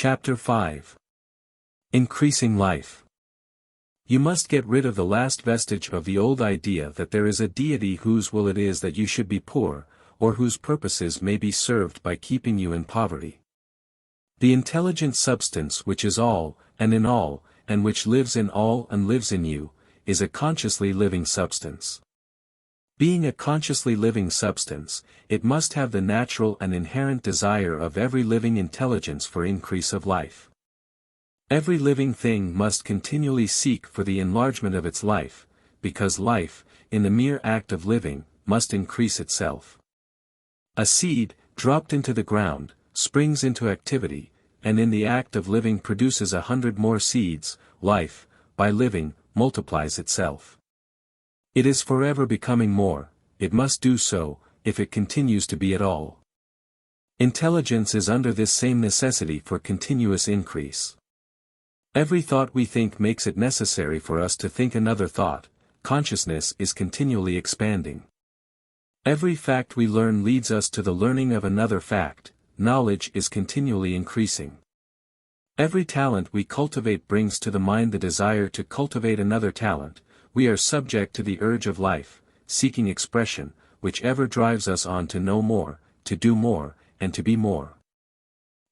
Chapter 5. Increasing Life. You must get rid of the last vestige of the old idea that there is a deity whose will it is that you should be poor, or whose purposes may be served by keeping you in poverty. The intelligent substance which is all, and in all, and which lives in all and lives in you, is a consciously living substance. Being a consciously living substance, it must have the natural and inherent desire of every living intelligence for increase of life. Every living thing must continually seek for the enlargement of its life, because life, in the mere act of living, must increase itself. A seed, dropped into the ground, springs into activity, and in the act of living produces 100 more seeds. Life, by living, multiplies itself. It is forever becoming more, it must do so, if it continues to be at all. Intelligence is under this same necessity for continuous increase. Every thought we think makes it necessary for us to think another thought. Consciousness is continually expanding. Every fact we learn leads us to the learning of another fact. Knowledge is continually increasing. Every talent we cultivate brings to the mind the desire to cultivate another talent. We are subject to the urge of life, seeking expression, which ever drives us on to know more, to do more, and to be more.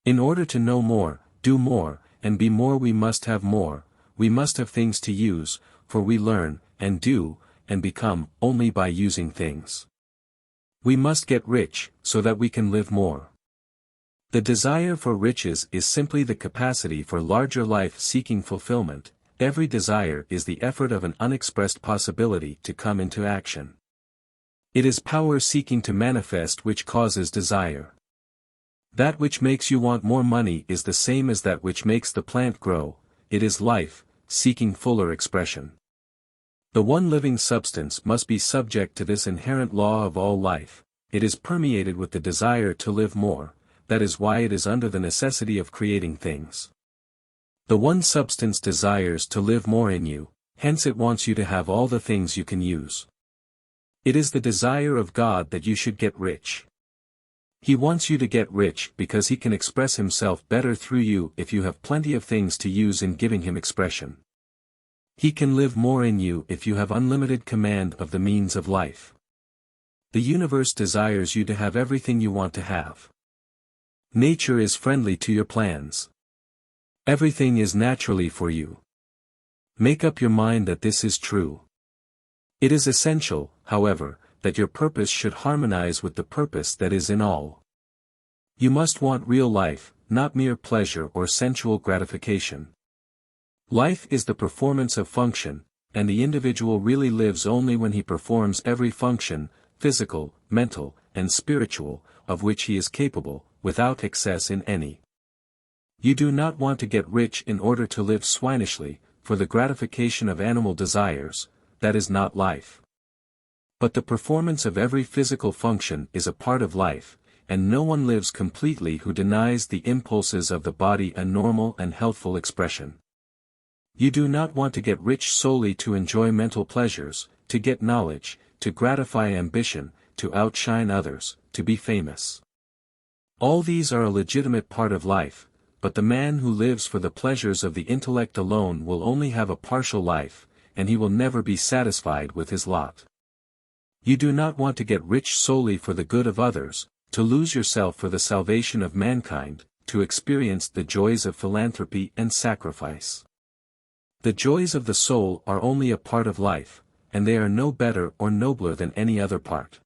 In order to know more, do more, and be more we must have more, we must have things to use, for we learn, and do, and become, only by using things. We must get rich, so that we can live more. The desire for riches is simply the capacity for larger life-seeking fulfillment. Every desire is the effort of an unexpressed possibility to come into action. It is power seeking to manifest which causes desire. That which makes you want more money is the same as that which makes the plant grow. It is life, seeking fuller expression. The one living substance must be subject to this inherent law of all life. It is permeated with the desire to live more. That is why it is under the necessity of creating things. The one substance desires to live more in you, hence it wants you to have all the things you can use. It is the desire of God that you should get rich. He wants you to get rich because he can express himself better through you if you have plenty of things to use in giving him expression. He can live more in you if you have unlimited command of the means of life. The universe desires you to have everything you want to have. Nature is friendly to your plans. Everything is naturally for you. Make up your mind that this is true. It is essential, however, that your purpose should harmonize with the purpose that is in all. You must want real life, not mere pleasure or sensual gratification. Life is the performance of function, and the individual really lives only when he performs every function, physical, mental, and spiritual, of which he is capable, without excess in any. You do not want to get rich in order to live swinishly, for the gratification of animal desires. That is not life. But the performance of every physical function is a part of life, and no one lives completely who denies the impulses of the body a normal and healthful expression. You do not want to get rich solely to enjoy mental pleasures, to get knowledge, to gratify ambition, to outshine others, to be famous. All these are a legitimate part of life, but the man who lives for the pleasures of the intellect alone will only have a partial life, and he will never be satisfied with his lot. You do not want to get rich solely for the good of others, to lose yourself for the salvation of mankind, to experience the joys of philanthropy and sacrifice. The joys of the soul are only a part of life, and they are no better or nobler than any other part.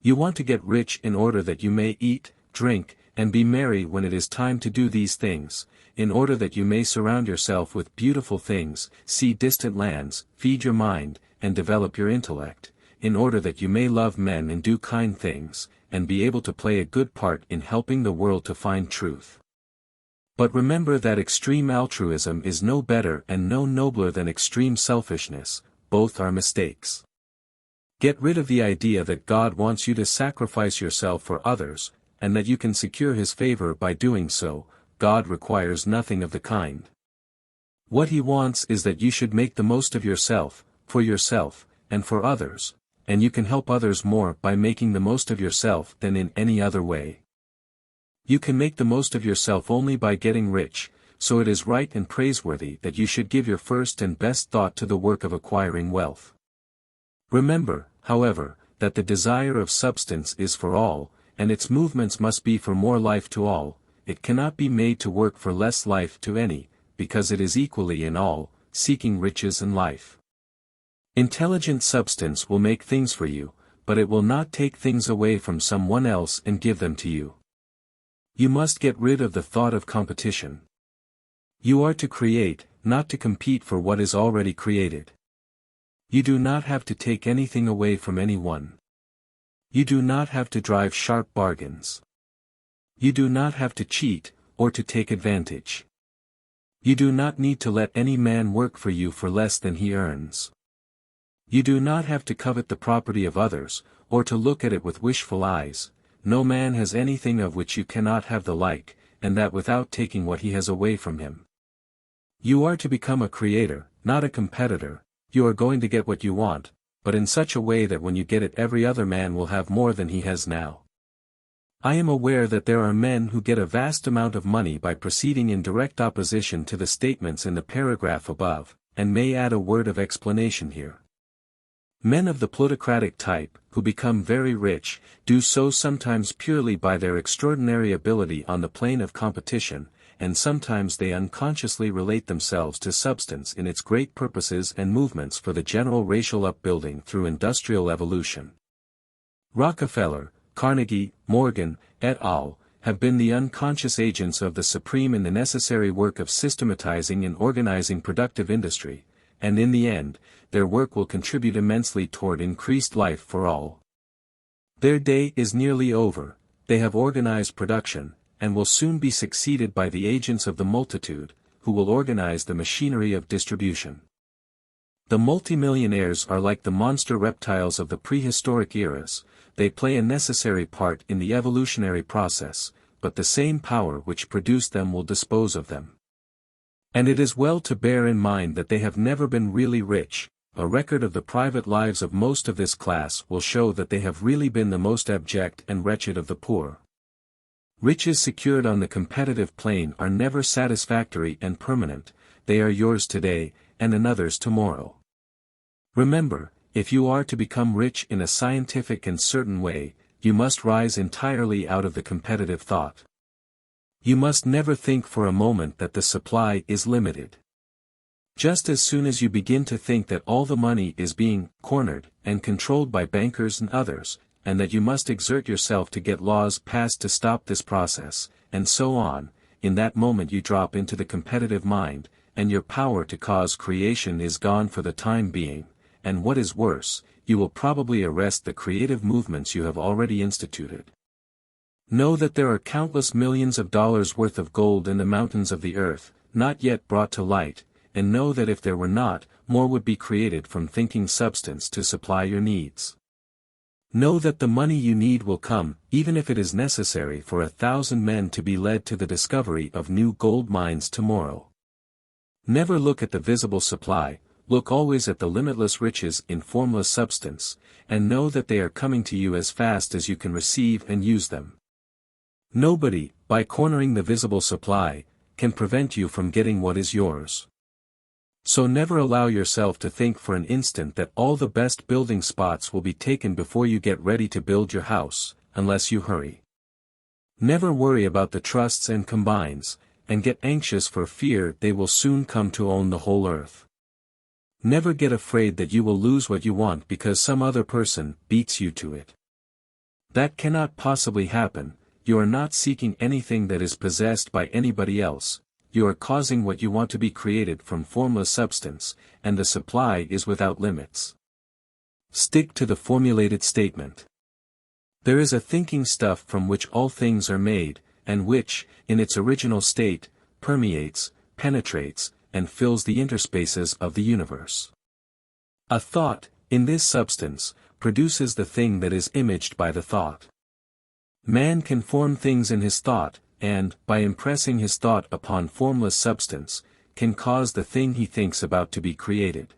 You want to get rich in order that you may eat, drink, and be merry when it is time to do these things, in order that you may surround yourself with beautiful things, see distant lands, feed your mind, and develop your intellect, in order that you may love men and do kind things, and be able to play a good part in helping the world to find truth. But remember that extreme altruism is no better and no nobler than extreme selfishness. Both are mistakes. Get rid of the idea that God wants you to sacrifice yourself for others, and that you can secure his favor by doing so. God requires nothing of the kind. What he wants is that you should make the most of yourself, and for others, and you can help others more by making the most of yourself than in any other way. You can make the most of yourself only by getting rich, so it is right and praiseworthy that you should give your first and best thought to the work of acquiring wealth. Remember, however, that the desire of substance is for all, and its movements must be for more life to all. It cannot be made to work for less life to any, because it is equally in all, seeking riches and life. Intelligent substance will make things for you, but it will not take things away from someone else and give them to you. You must get rid of the thought of competition. You are to create, not to compete for what is already created. You do not have to take anything away from anyone. You do not have to drive sharp bargains. You do not have to cheat, or to take advantage. You do not need to let any man work for you for less than he earns. You do not have to covet the property of others, or to look at it with wishful eyes. No man has anything of which you cannot have the like, and that without taking what he has away from him. You are to become a creator, not a competitor. You are going to get what you want, but in such a way that when you get it every other man will have more than he has now. I am aware that there are men who get a vast amount of money by proceeding in direct opposition to the statements in the paragraph above, and may add a word of explanation here. Men of the plutocratic type, who become very rich, do so sometimes purely by their extraordinary ability on the plane of competition, and sometimes they unconsciously relate themselves to substance in its great purposes and movements for the general racial upbuilding through industrial evolution. Rockefeller, Carnegie, Morgan, et al., have been the unconscious agents of the supreme in the necessary work of systematizing and organizing productive industry, and in the end, their work will contribute immensely toward increased life for all. Their day is nearly over. They have organized production, and will soon be succeeded by the agents of the multitude, who will organize the machinery of distribution. The multimillionaires are like the monster reptiles of the prehistoric eras. They play a necessary part in the evolutionary process, but the same power which produced them will dispose of them. And it is well to bear in mind that they have never been really rich. A record of the private lives of most of this class will show that they have really been the most abject and wretched of the poor. Riches secured on the competitive plane are never satisfactory and permanent. They are yours today, and another's tomorrow. Remember, if you are to become rich in a scientific and certain way, you must rise entirely out of the competitive thought. You must never think for a moment that the supply is limited. Just as soon as you begin to think that all the money is being cornered and controlled by bankers and others, and that you must exert yourself to get laws passed to stop this process, and so on, in that moment you drop into the competitive mind, and your power to cause creation is gone for the time being, and what is worse, you will probably arrest the creative movements you have already instituted. Know that there are countless millions of dollars worth of gold in the mountains of the earth, not yet brought to light, and know that if there were not, more would be created from thinking substance to supply your needs. Know that the money you need will come, even if it is necessary for 1,000 men to be led to the discovery of new gold mines tomorrow. Never look at the visible supply, look always at the limitless riches in formless substance, and know that they are coming to you as fast as you can receive and use them. Nobody, by cornering the visible supply, can prevent you from getting what is yours. So never allow yourself to think for an instant that all the best building spots will be taken before you get ready to build your house, unless you hurry. Never worry about the trusts and combines, and get anxious for fear they will soon come to own the whole earth. Never get afraid that you will lose what you want because some other person beats you to it. That cannot possibly happen. You are not seeking anything that is possessed by anybody else. You are causing what you want to be created from formless substance, and the supply is without limits. Stick to the formulated statement. There is a thinking stuff from which all things are made, and which, in its original state, permeates, penetrates, and fills the interspaces of the universe. A thought, in this substance, produces the thing that is imaged by the thought. Man can form things in his thought, and, by impressing his thought upon formless substance, can cause the thing he thinks about to be created.